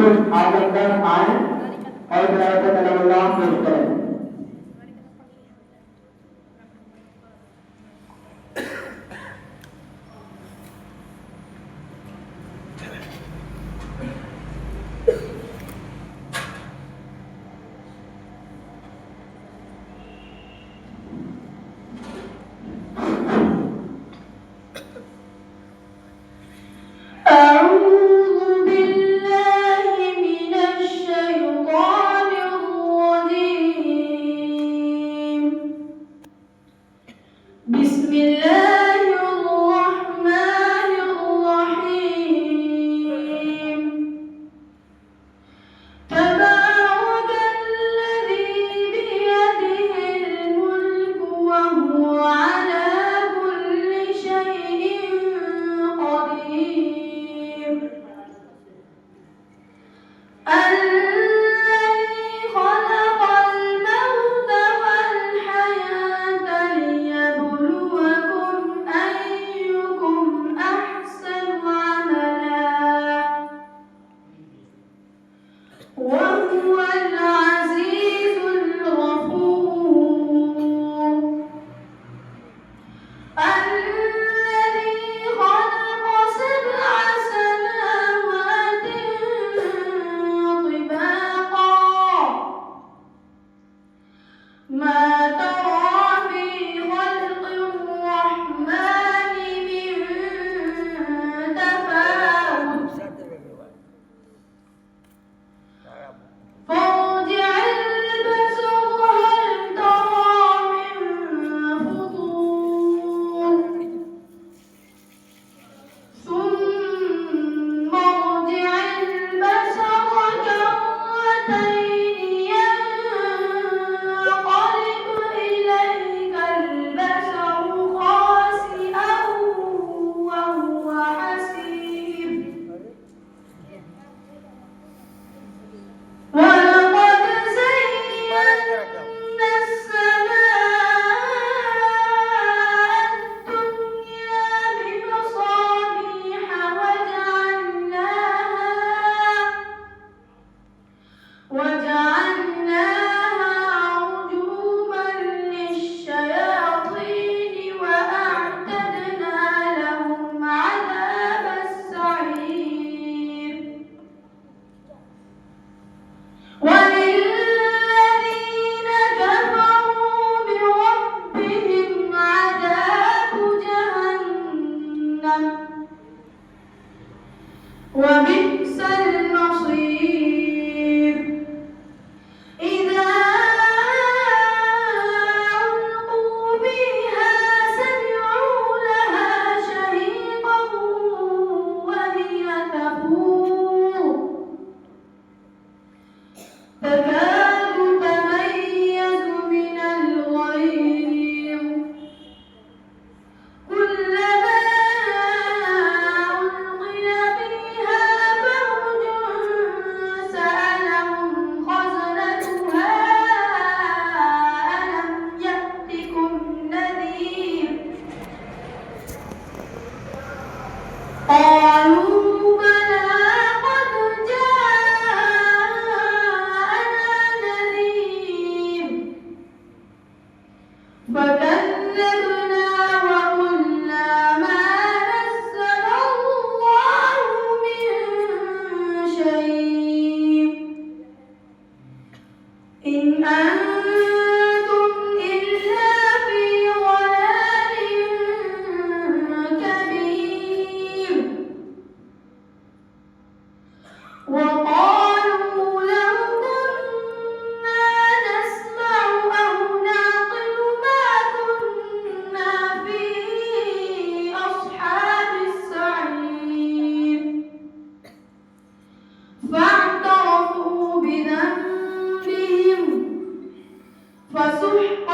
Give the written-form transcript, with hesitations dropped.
Yusuf Azamgar Khan और ड्राइवर कलमुल्लाह मुस्तफा وبئس المصير إذا ألقوا فيها سمعوا لها شهيقا وهي تفور تكاد تميز من الغيظ كلما ألقي فيها فوج سألهم خزنتها ألم يأتكم نذير قالوا بلى قد جاءنا نذير فكذبنا وقلنا ما نزل الله من شيء إن أنتم إلا في ضلال كبير وقالوا لو كنا نسمع أو نعقل ما كنا في أصحاب السعير فاعترفوا بذنبهم فسحقا